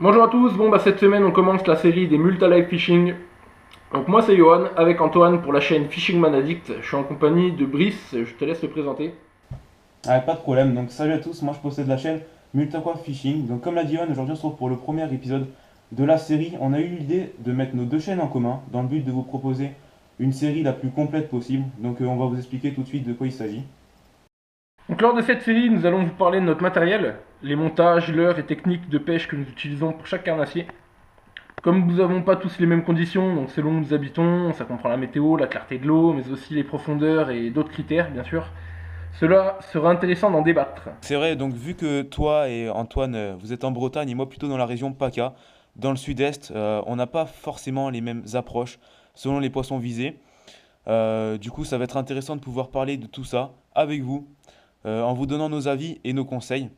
Bonjour à tous, cette semaine on commence la série des Multi-Live Fishing. Donc moi c'est Johan, avec Antoine pour la chaîne Fishing Man Addict. Je suis en compagnie de Brice, je te laisse le présenter. Ah, pas de problème, donc salut à tous, moi je possède la chaîne Multiqua Fishing. Donc comme l'a dit Yohan, aujourd'hui on se retrouve pour le premier épisode de la série. On a eu l'idée de mettre nos deux chaînes en commun dans le but de vous proposer une série la plus complète possible. Donc on va vous expliquer tout de suite de quoi il s'agit. Donc lors de cette série nous allons vous parler de notre matériel, les montages, l'heure et techniques de pêche que nous utilisons pour chaque carnassier. Comme nous n'avons pas tous les mêmes conditions, donc selon où nous habitons, ça comprend la météo, la clarté de l'eau, mais aussi les profondeurs et d'autres critères bien sûr, cela sera intéressant d'en débattre. C'est vrai, donc vu que toi et Antoine, vous êtes en Bretagne et moi plutôt dans la région PACA, dans le sud-est, on n'a pas forcément les mêmes approches selon les poissons visés. Du coup, ça va être intéressant de pouvoir parler de tout ça avec vous, en vous donnant nos avis et nos conseils.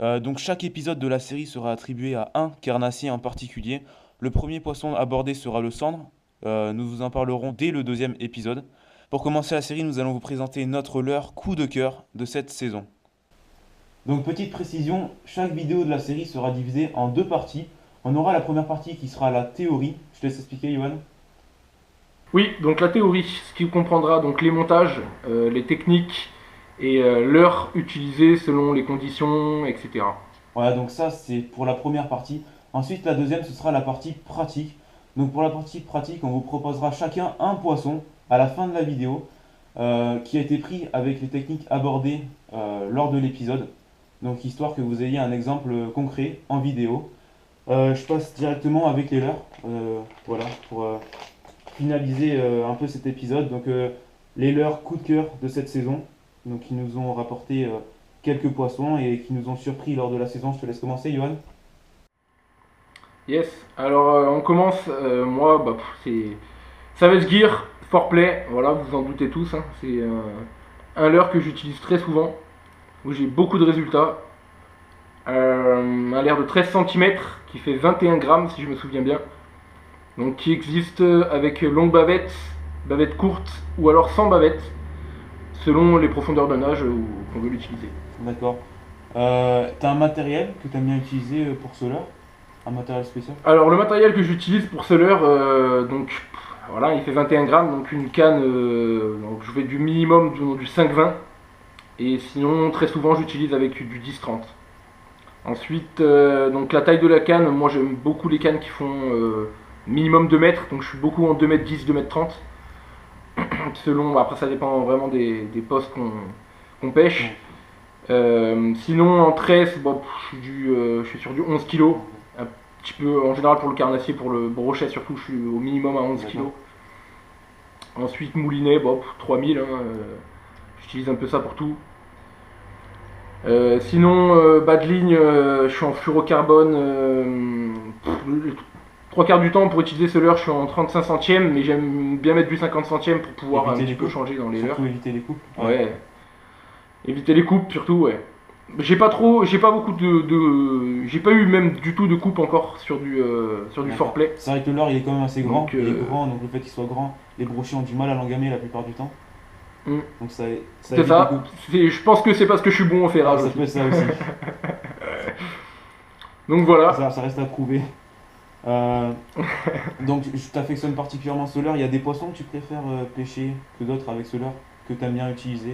Donc chaque épisode de la série sera attribué à un carnassier en particulier. Le premier poisson abordé sera le sandre. Nous vous en parlerons dès le deuxième épisode. Pour commencer la série, nous allons vous présenter notre leurre coup de cœur de cette saison. Donc petite précision, chaque vidéo de la série sera divisée en deux parties. On aura la première partie qui sera la théorie. Je te laisse expliquer, Johan. Oui, donc la théorie, ce qui comprendra donc les montages, les techniques et l'heure utilisée selon les conditions, etc. Voilà, donc ça c'est pour la première partie. Ensuite, la deuxième, ce sera la partie pratique. Donc pour la partie pratique, on vous proposera chacun un poisson à la fin de la vidéo qui a été pris avec les techniques abordées lors de l'épisode. Donc histoire que vous ayez un exemple concret en vidéo. Je passe directement avec les leurs. Voilà, pour finaliser un peu cet épisode. Donc les leurs coup de cœur de cette saison. Donc qui nous ont rapporté quelques poissons et qui nous ont surpris lors de la saison. Je te laisse commencer, Johan. Yes, alors on commence, moi, c'est Savage Gear, Foreplay, voilà, vous vous en doutez tous, hein, c'est un leurre que j'utilise très souvent, où j'ai beaucoup de résultats. Un leurre de 13 cm qui fait 21 grammes si je me souviens bien. Donc qui existe avec longue bavette, bavette courte ou alors sans bavette, selon les profondeurs de nage où on veut l'utiliser. D'accord. T'as un matériel que tu aimes bien utiliser pour ce leurre? Un matériel spécial? Alors le matériel que j'utilise pour ce leurre, voilà, il fait 21 grammes, donc une canne, donc je fais du minimum du 5-20, et sinon très souvent j'utilise avec du 10-30. Ensuite, donc la taille de la canne, moi j'aime beaucoup les cannes qui font minimum 2 mètres, donc je suis beaucoup en 2m10, 2m30. Selon, après ça dépend vraiment des postes qu'on pêche. Sinon en tresse, je suis sur du 11 kg. Un petit peu, en général pour le carnassier, pour le brochet surtout, je suis au minimum à 11 kg. Ensuite moulinet, 3000, hein, j'utilise un peu ça pour tout. Sinon, bas de ligne, je suis en fluorocarbone. Les 3 quarts du temps pour utiliser ce leurre, je suis en 35 centièmes, mais j'aime bien mettre du 50 centièmes pour pouvoir Éviter un petit les peu coupes. changer dans les leurres. Surtout éviter les coupes. Ouais. Éviter les coupes surtout, ouais. J'ai pas beaucoup j'ai pas eu même du tout de coupe encore sur du D'accord. foreplay. C'est vrai que le leurre il est quand même assez grand. Donc, Il est grand, donc le fait qu'il soit grand, les brochets ont du mal à l'engamer la plupart du temps. Mm. Donc ça C'est évite les ça. coupes. Je pense que c'est parce que je suis bon au ferrage Ah, ça aussi. peut être ça aussi. Donc voilà. Ça reste à prouver. Donc je t'affectionne particulièrement ce leurre. Il y a des poissons que tu préfères pêcher que d'autres avec ce leurre que tu aimes bien utiliser.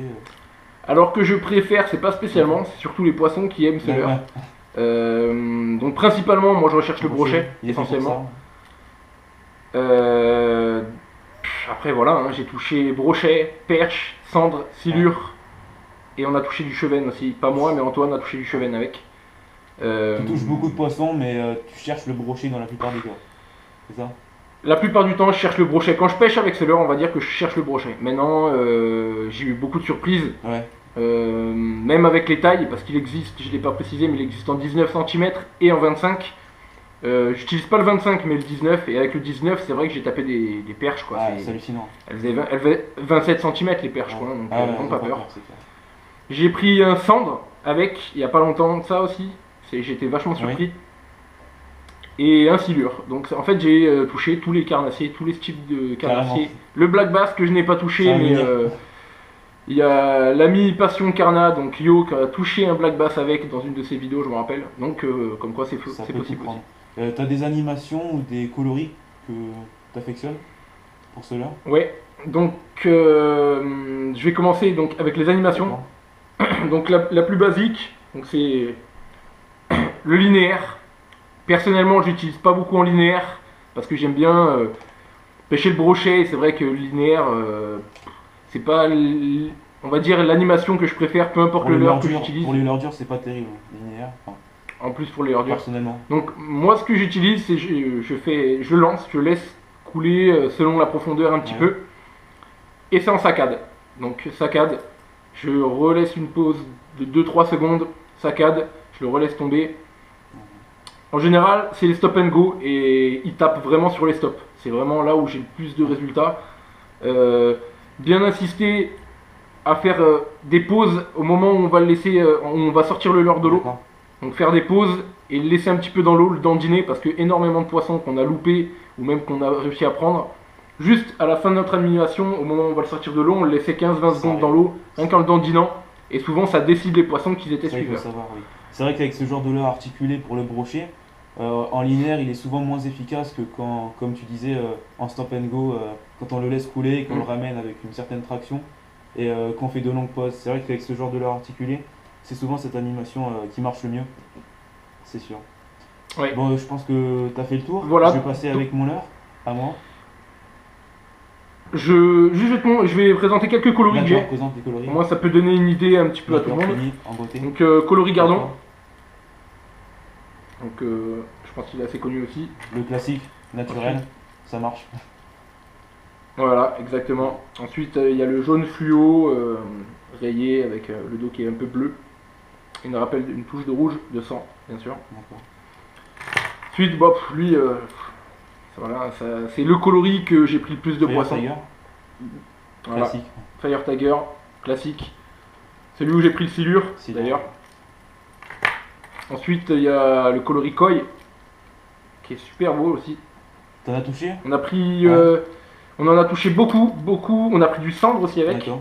Alors que je préfère, c'est pas spécialement, c'est surtout les poissons qui aiment ce Ouais, leurre. ouais. Donc principalement, moi je recherche le brochet, Il est fait pour essentiellement. ça. Après voilà, hein, j'ai touché brochet, perche, cendre, silure, et on a touché du chevenne aussi. Pas moi, mais Antoine a touché du chevenne avec. Tu touches beaucoup de poissons, mais tu cherches le brochet dans la plupart des cas. C'est ça? La plupart du temps, je cherche le brochet. Quand je pêche avec ce leurre, on va dire que je cherche le brochet. Maintenant, j'ai eu beaucoup de surprises. Ouais. Même avec les tailles, parce qu'il existe, je ne l'ai pas précisé, mais il existe en 19 cm et en 25. J'utilise pas le 25, mais le 19. Et avec le 19, c'est vrai que j'ai tapé des perches, quoi. Ah, c'est hallucinant. Elles faisaient 27 cm les perches, quoi. Donc, Ah ouais, elles n'ont pas peur. c'est clair. J'ai pris un cendre avec, il n'y a pas longtemps de ça aussi. J'étais vachement surpris. Oui. Et un silure. Donc en fait j'ai touché tous les carnassiers, tous les types de carnassiers. Carrément. Le black bass que je n'ai pas touché, Ça va mais venir. Il y a l'ami Passion Carna, donc Yo, qui a touché un black bass avec dans une de ses vidéos, je me rappelle. Donc, comme quoi Ça c'est peut tout possible aussi. prendre. T'as des animations ou des coloris que t'affectionnes pour cela? Ouais, donc je vais commencer donc, avec les animations. D'accord. Donc la plus basique, donc c'est le linéaire. Personnellement, je l'utilise pas beaucoup en linéaire parce que j'aime bien pêcher le brochet. Et c'est vrai que le linéaire, c'est pas, on va dire, l'animation que je préfère, peu importe le leurre que j'utilise. Pour les leurres dures, c'est pas terrible, linéaire, enfin, En plus pour les ordures. personnellement. Donc moi, ce que j'utilise, c'est je lance, je laisse couler selon la profondeur un petit Ouais. peu, et c'est en saccade. Donc saccade, je relaisse une pause de 2-3 secondes, saccade, je le relaisse tomber. En général, c'est les stop and go et il tape vraiment sur les stops. C'est vraiment là où j'ai le plus de résultats. Euh, Bien insister à faire des pauses au moment où on va le laisser, où on va sortir le leurre de l'eau. D'accord. Donc faire des pauses et le laisser un petit peu dans l'eau, le dandiner, parce que énormément de poissons qu'on a loupés ou même qu'on a réussi à prendre, juste à la fin de notre animation, au moment où on va le sortir de l'eau, on le laissait 15-20 Ça secondes arrive. dans l'eau, rien qu'en le dandinant. Et souvent ça décide les poissons qu'ils étaient Ça, il faut suiveurs. savoir, oui. C'est vrai qu'avec ce genre de leurre articulé pour le brochet, en linéaire, il est souvent moins efficace que quand, comme tu disais, en stop and go, quand on le laisse couler et qu'on Mm. le ramène avec une certaine traction et qu'on fait de longues pauses. C'est vrai qu'avec ce genre de leurre articulé, c'est souvent cette animation qui marche le mieux, c'est sûr. Ouais. Bon, je pense que tu as fait le tour. Voilà. Je vais passer avec mon leurre, à moi. Je vais présenter quelques coloris que D'accord, j'ai. présente les coloris. Moi ça peut donner une idée un petit peu à tout le D'accord, monde. fini, en beauté. Donc coloris gardon, D'accord. donc je pense qu'il est assez connu aussi. Le classique, naturel, ça marche. Voilà, exactement. Ensuite, il y a le jaune fluo rayé avec le dos qui est un peu bleu. Il nous rappelle une touche de rouge, de sang, bien sûr. D'accord. Ensuite, Bob, lui, voilà, c'est le coloris que j'ai pris le plus de Fire poissons. Tiger, Voilà. classique. Fire Tiger, classique. Celui où j'ai pris le silure, Silure. d'ailleurs. Ensuite, il y a le coloris koi, qui est super beau aussi. T'en as touché? On a pris, on en a touché beaucoup, beaucoup. On a pris du cendre aussi avec. D'accord.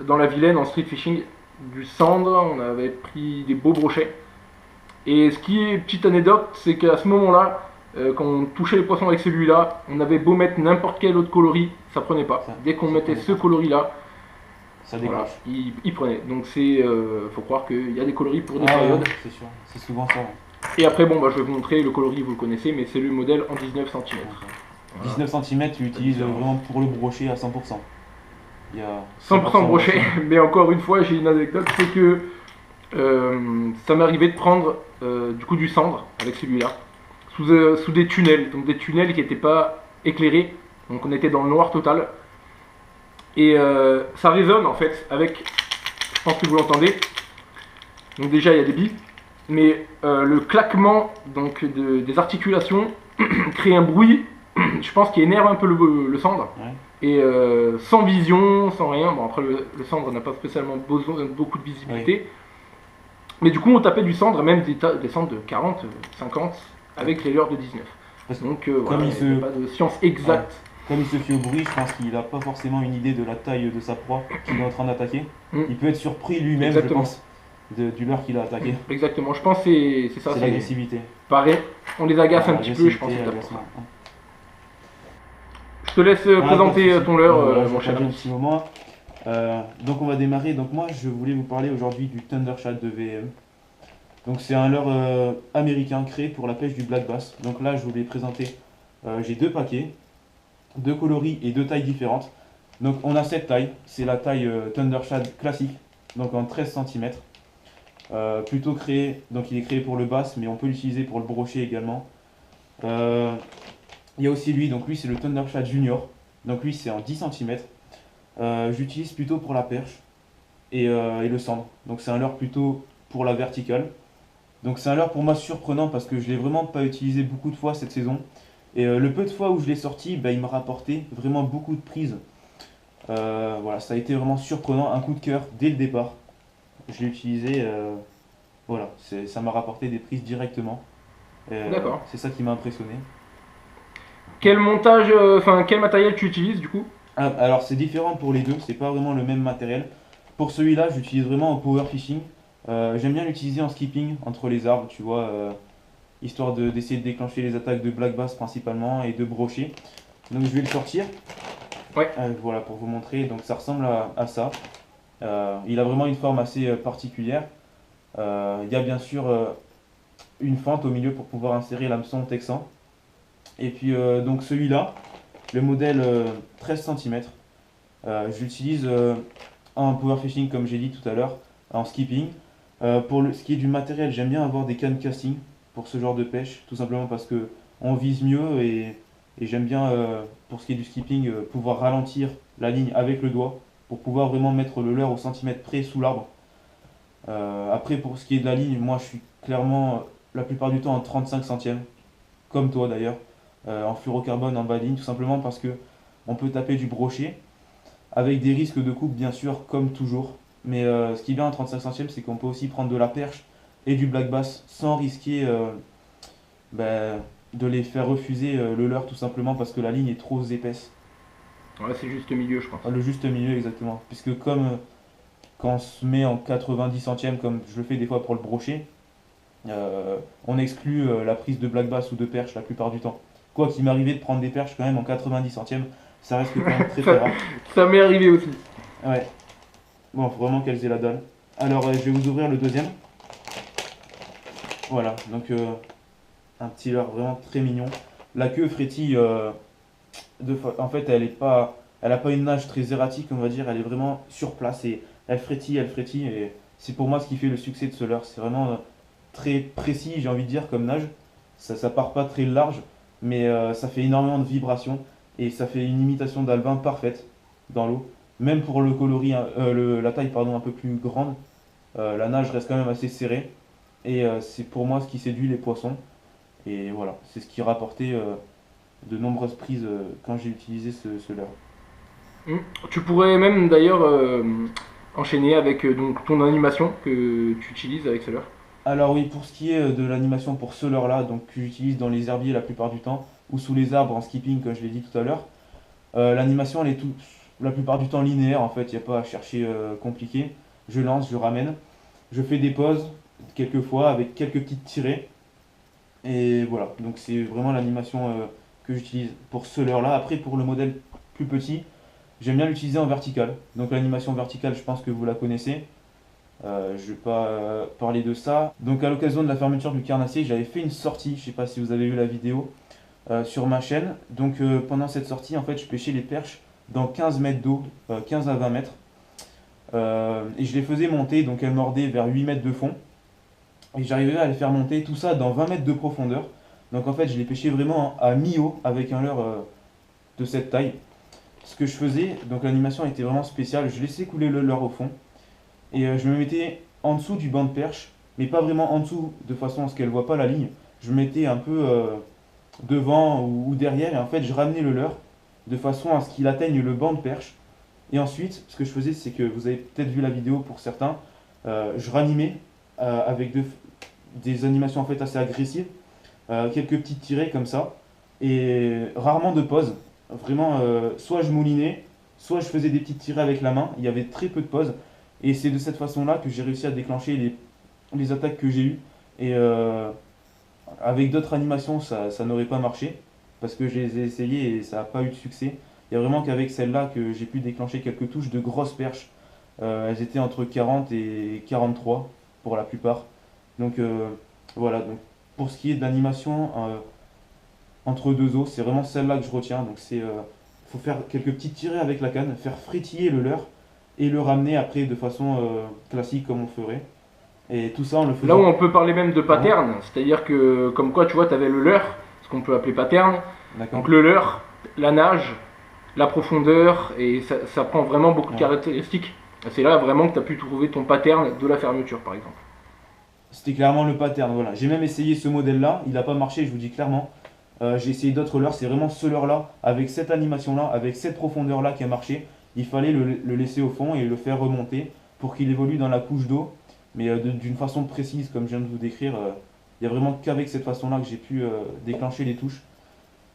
Dans la Vilaine en street fishing, du cendre, on avait pris des beaux brochets. Et ce qui est petite anecdote, c'est qu'à ce moment-là, quand on touchait les poissons avec celui-là, on avait beau mettre n'importe quel autre coloris, ça prenait pas. Ça- Dès qu'on ça mettait prenait ce pas. coloris-là, Ça voilà, décroche. il prenait. Donc c'est, faut croire qu'il y a des coloris pour des Ah, périodes. ouais, c'est sûr, c'est souvent ça. Ouais. Et après, bon, bah, je vais vous montrer le coloris, vous le connaissez, mais c'est le modèle en 19 cm. Voilà. 19 cm, tu l'utilises différence. vraiment pour le brochet à 100%. Il y a 100% brochet, mais encore une fois, j'ai une anecdote, c'est que ça m'est arrivé de prendre du coup du cendre avec celui-là, sous des tunnels, donc des tunnels qui n'étaient pas éclairés, donc on était dans le noir total. Et ça résonne en fait avec, je pense que vous l'entendez, donc déjà il y a des billes, mais le claquement donc, des articulations crée un bruit, je pense, qui énerve un peu le cendre. Ouais. Et sans vision, sans rien. Bon, après, le cendre n'a pas spécialement besoin beaucoup de visibilité. Mais du coup, on tapait du cendre, même des cendres de 40, 50, avec les leurres de 19. Parce que Donc, comme voilà, il il n'y se- a pas de science exacte. Comme il se fie au bruit, je pense qu'il n'a pas forcément une idée de la taille de sa proie qu'il est en train d'attaquer. Mm. Il peut être surpris lui-même, je Exactement. pense, du leurre qu'il a attaqué. Exactement, je pense que c'est ça. C'est l'agressivité. Pareil, on les agace un petit peu, je pense. L'agressivité, que c'est pour ça. l'agacement. Je te laisse Ah, présenter pas de souci. ton leurre, Voilà, je mon vais cher prendre un ami. petit moment. Donc on va démarrer. Donc moi je voulais vous parler aujourd'hui du Thundershad de VM. Donc c'est un leurre américain créé pour la pêche du black bass. Donc là je vous l'ai présenté. J'ai deux paquets, deux coloris et deux tailles différentes. Donc on a cette taille, c'est la taille Thundershad classique, donc en 13 cm. Plutôt créé, donc il est créé pour le bass, mais on peut l'utiliser pour le brochet également. Il y a aussi lui, donc lui c'est le Thundershad Junior, donc lui c'est en 10 cm. J'utilise plutôt pour la perche et le cendre, donc c'est un leurre plutôt pour la verticale. Donc c'est un leurre pour moi surprenant parce que je l'ai vraiment pas utilisé beaucoup de fois cette saison. Et le peu de fois où je l'ai sorti, bah, il m'a rapporté vraiment beaucoup de prises. Voilà, ça a été vraiment surprenant, un coup de cœur dès le départ. Je l'ai utilisé, voilà, ça m'a rapporté des prises directement. D'accord. C'est ça qui m'a impressionné. Quel montage, quel matériel tu utilises du coup? Ah, alors c'est différent pour les deux, c'est pas vraiment le même matériel. Pour celui-là, j'utilise vraiment en power fishing. J'aime bien l'utiliser en skipping entre les arbres, tu vois, histoire d'essayer de déclencher les attaques de black bass principalement et de brocher. Donc je vais le sortir, Ouais. voilà pour vous montrer. Donc ça ressemble à ça. Il a vraiment une forme assez particulière. Il y a bien sûr une fente au milieu pour pouvoir insérer l'hameçon texan. Et puis donc celui-là, le modèle 13 cm, je l'utilise en power fishing comme j'ai dit tout à l'heure, en skipping. Ce qui est du matériel, j'aime bien avoir des cannes casting pour ce genre de pêche, tout simplement parce que on vise mieux et j'aime bien pour ce qui est du skipping pouvoir ralentir la ligne avec le doigt pour pouvoir vraiment mettre le leurre au centimètre près sous l'arbre. Après pour ce qui est de la ligne, moi je suis clairement la plupart du temps en 35 centièmes, comme toi d'ailleurs, en fluorocarbone en bas ligne, tout simplement parce que on peut taper du brochet avec des risques de coupe bien sûr comme toujours. Mais ce qui est bien en 35 centièmes, c'est qu'on peut aussi prendre de la perche et du black bass sans risquer ben, de les faire refuser le leurre tout simplement parce que la ligne est trop épaisse. Ouais, c'est juste milieu, je pense. Le juste milieu exactement. Puisque comme quand on se met en 90 centièmes comme je le fais des fois pour le brochet, on exclut la prise de black bass ou de perche la plupart du temps. Quoi qu'il m'arrivait de prendre des perches quand même en 90 centièmes, ça reste quand même très très Ça, rare. ça m'est arrivé aussi. Ouais, bon, faut vraiment qu'elles aient la dalle. Alors je vais vous ouvrir le deuxième. Voilà, donc un petit leurre vraiment très mignon. La queue frétille, en fait, elle a pas une nage très erratique, on va dire. Elle est vraiment sur place et elle frétille. Et c'est pour moi ce qui fait le succès de ce leurre. C'est vraiment très précis, j'ai envie de dire, comme nage. Ça part pas très large, mais ça fait énormément de vibrations et ça fait une imitation d'albin parfaite dans l'eau. Même pour le coloris, hein, la taille pardon, un peu plus grande, la nage reste quand même assez serrée. Et c'est pour moi ce qui séduit les poissons. Et voilà, c'est ce qui rapportait de nombreuses prises quand j'ai utilisé ce leurre. Hmm. Tu pourrais même d'ailleurs enchaîner avec donc ton animation que tu utilises avec ce leurre. Alors oui, pour ce qui est de l'animation pour ce leurre-là, donc que j'utilise dans les herbiers la plupart du temps, ou sous les arbres en skipping, comme je l'ai dit tout à l'heure, l'animation elle est la plupart du temps linéaire en fait, il n'y a pas à chercher compliqué. Je lance, je ramène, je fais des pauses, quelquefois avec quelques petites tirées, et voilà. Donc c'est vraiment l'animation que j'utilise pour ce leurre-là. Après pour le modèle plus petit, j'aime bien l'utiliser en vertical. Donc l'animation verticale, je pense que vous la connaissez. Je ne vais pas parler de ça. Donc à l'occasion de la fermeture du carnassier, j'avais fait une sortie, je ne sais pas si vous avez vu la vidéo, sur ma chaîne. Donc pendant cette sortie, en fait, je pêchais les perches dans 15 mètres d'eau, 15 à 20 mètres. Et je les faisais monter, donc elles mordaient vers 8 mètres de fond. Et j'arrivais à les faire monter, tout ça dans 20 mètres de profondeur. Donc en fait, je les pêchais vraiment à mi-eau avec un leurre de cette taille. Ce que je faisais, donc l'animation était vraiment spéciale, je laissais couler le leurre au fond. Et je me mettais en dessous du banc de perche, mais pas vraiment en dessous, de façon à ce qu'elle ne voit pas la ligne. Je me mettais un peu devant ou derrière, et en fait, je ramenais le leurre de façon à ce qu'il atteigne le banc de perche. Et ensuite, ce que je faisais, c'est que vous avez peut-être vu la vidéo pour certains, je ranimais avec des animations en fait assez agressives, quelques petites tirées comme ça, et rarement de pause. Vraiment, soit je moulinais, soit je faisais des petites tirées avec la main. Il y avait très peu de pauses. Et c'est de cette façon-là que j'ai réussi à déclencher les attaques que j'ai eues. Et avec d'autres animations, ça n'aurait pas marché. Parce que je les ai essayées et ça n'a pas eu de succès. Il y a vraiment qu'avec celle-là que j'ai pu déclencher quelques touches de grosses perches. Elles étaient entre 40 et 43 pour la plupart. Donc voilà, donc, pour ce qui est d'animation entre deux eaux, c'est vraiment celle-là que je retiens. Donc faut faire quelques petites tirées avec la canne, faire frétiller le leurre et le ramener après de façon classique comme on ferait. Et tout ça en le Là où faisant. on peut parler même de Pardon. pattern, c'est-à-dire que comme quoi tu vois, tu avais le leurre, ce qu'on peut appeler pattern. D'accord. Donc le leurre, la nage, la profondeur, et ça prend vraiment beaucoup de Ouais. caractéristiques. C'est là vraiment que tu as pu trouver ton pattern de la fermeture par exemple. C'était clairement le pattern, voilà. J'ai même essayé ce modèle-là, il n'a pas marché, je vous dis clairement. J'ai essayé d'autres leurres, c'est vraiment ce leurre-là, avec cette animation-là, avec cette profondeur-là qui a marché. Il fallait le laisser au fond et le faire remonter pour qu'il évolue dans la couche d'eau, mais d'une façon précise, comme je viens de vous décrire. Il n'y a vraiment qu'avec cette façon-là que j'ai pu déclencher les touches.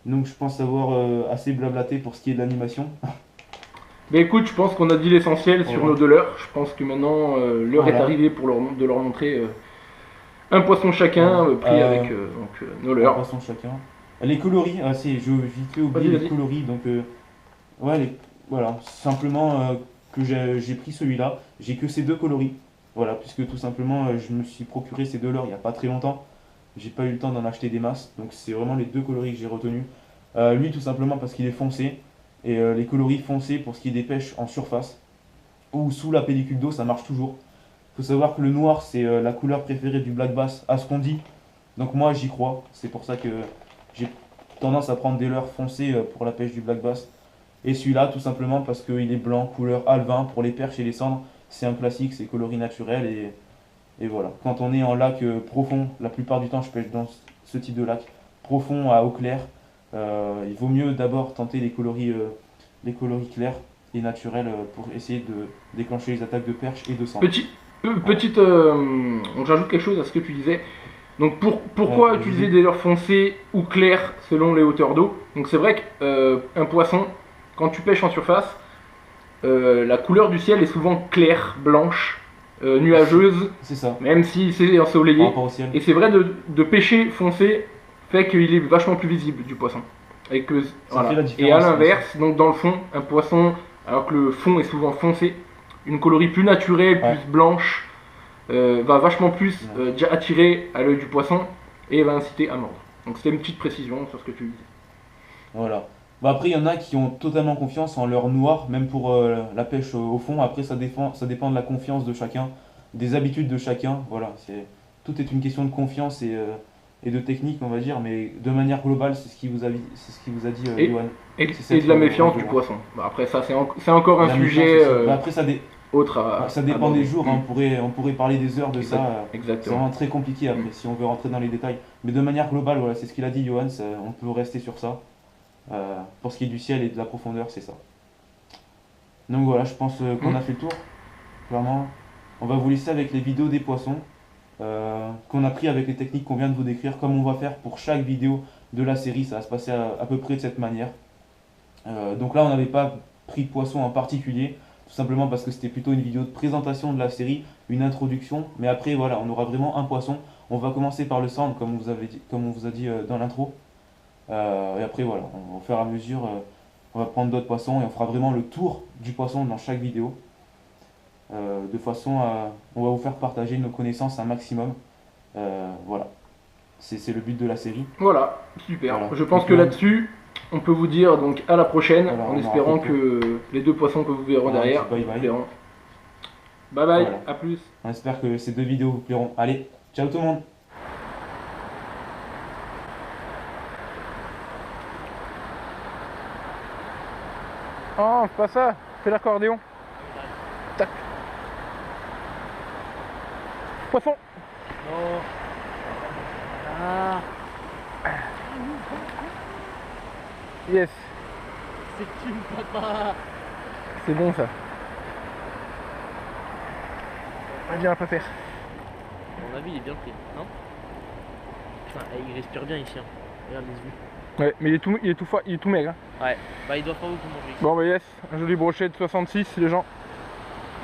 Donc je pense avoir assez blablaté pour ce qui est de l'animation. Mais écoute, je pense qu'on a dit l'essentiel sur nos deux leurres. Je pense que maintenant l'heure est Voilà. arrivée pour de leur montrer un poisson chacun pris avec nos Un leurres. poisson chacun. Les coloris, j'ai vite fait oublier Vas-y, les vas-y. coloris. Donc, ouais, voilà. Simplement que j'ai pris celui-là. J'ai que ces deux coloris. Voilà, puisque tout simplement, je me suis procuré ces deux leurres il n'y a pas très longtemps. J'ai pas eu le temps d'en acheter des masses. Donc, c'est vraiment les deux coloris que j'ai retenus. Lui, tout simplement parce qu'il est foncé. Et les coloris foncés pour ce qui est des pêches en surface ou sous la pellicule d'eau, ça marche toujours. Il faut savoir que le noir, c'est la couleur préférée du black bass, à ce qu'on dit. Donc moi, j'y crois. C'est pour ça que j'ai tendance à prendre des leurres foncées pour la pêche du black bass. Et celui-là, tout simplement parce qu'il est blanc, couleur alvin, pour les perches et les cendres. C'est un classique, c'est coloris naturel. Et voilà. Quand on est en lac profond, la plupart du temps, je pêche dans ce type de lac, profond à eau claire. Il vaut mieux d'abord tenter les coloris clairs et naturels pour essayer de déclencher les attaques de perche et de sang. Petite, donc j'ajoute quelque chose à ce que tu disais. Donc pourquoi Ouais, utiliser des leurres foncées ou claires selon les hauteurs d'eau? Donc c'est vrai qu'un poisson, quand tu pêches en surface, la couleur du ciel est souvent claire, blanche, nuageuse, C'est ça, même si c'est par ensoleillé. rapport au ciel. Et c'est vrai de pêcher foncé fait qu'il est vachement plus visible du poisson. Et, que, Ça fait la différence. et à l'inverse, donc dans le fond, un poisson, alors que le fond est souvent foncé, une coloris plus naturelle, Ouais. plus blanche, va vachement plus déjà attirer à l'œil du poisson et va inciter à mordre. Donc c'était une petite précision sur ce que tu disais. Voilà. Bah après, il y en a qui ont totalement confiance en leur noir, même pour la pêche au fond. Après, ça dépend de la confiance de chacun, des habitudes de chacun. Voilà, tout est une question de confiance et de technique, on va dire. Mais de manière globale, c'est ce qu'il vous a dit, Et- Johan. Et, C'est et cette de la méfiance règle, du hein. poisson. Bah, après ça c'est encore un La sujet méfiance aussi. Bah après, autre à ça dépend aborder. des jours. Hein. On pourrait parler des heures de Exact- ça. C'est Exactement. vraiment très compliqué après, si on veut rentrer dans les détails. Mais de manière globale, voilà, c'est ce qu'il a dit, Johan. On peut rester sur ça. Pour ce qui est du ciel et de la profondeur, c'est ça. Donc voilà, je pense qu'on a fait le tour. Clairement, on va vous laisser avec les vidéos des poissons qu'on a pris avec les techniques qu'on vient de vous décrire, comme on va faire pour chaque vidéo de la série. Ça va se passer à peu près de cette manière. Donc là, on n'avait pas pris de poisson en particulier, tout simplement parce que c'était plutôt une vidéo de présentation de la série, une introduction. Mais après, voilà, on aura vraiment un poisson. On va commencer par le cendre, comme on vous a dit dans l'intro. Et après, voilà, au fur et à mesure, on va prendre d'autres poissons et on fera vraiment le tour du poisson dans chaque vidéo. De façon à. On va vous faire partager nos connaissances un maximum. Voilà, c'est le but de la série. Voilà, super. Voilà. Je pense Donc, que là-dessus, on peut vous dire donc à la prochaine, Voilà, en on espérant aura fait que les deux poissons que vous verrez Voilà, un derrière petit bye vous bye. plairont. Bye bye, Voilà. à plus. On espère que ces deux vidéos vous plairont. Allez, ciao tout le monde! Oh, c'est pas ça, fais l'accordéon. Tac. Poisson. Non. Ah, Yes, c'est une papa. c'est bon ça. Viens, pas faire. À mon avis, il est bien pris, non? Putain, il respire bien ici. Hein. Regarde les yeux. Ouais, mais il est tout maigre. Hein. Ouais, bah il doit pas beaucoup manger. Bon bah yes, un joli brochet de 66 les gens.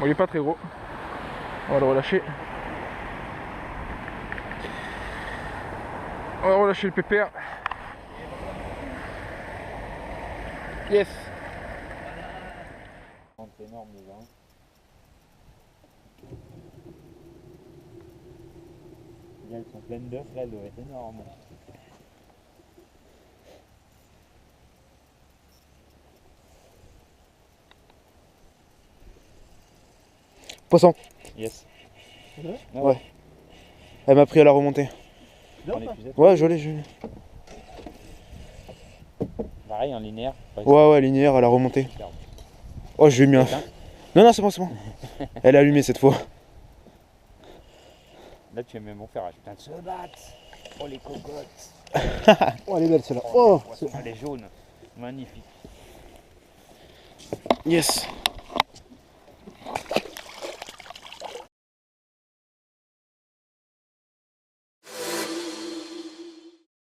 Bon, il est pas très gros. On va le relâcher. On va relâcher le pépère. Yes. Énorme déjà. Elles sont pleines d'œufs, là, elles doivent être énormes. Poisson. Yes. Ouais. Elle m'a pris à la remontée. Prends les fusettes. Ouais, je l'ai. Pareil, en linéaire. Ouais, linéaire à la remontée. Oh, je lui ai mis un. Éteint. Non, c'est bon. Elle est allumée cette fois. Là, tu es même mon fer. Putain, de se battre. Oh, les cocottes. Oh, elle est belle celle-là. Oh, Elle est jaune. Magnifique. yes.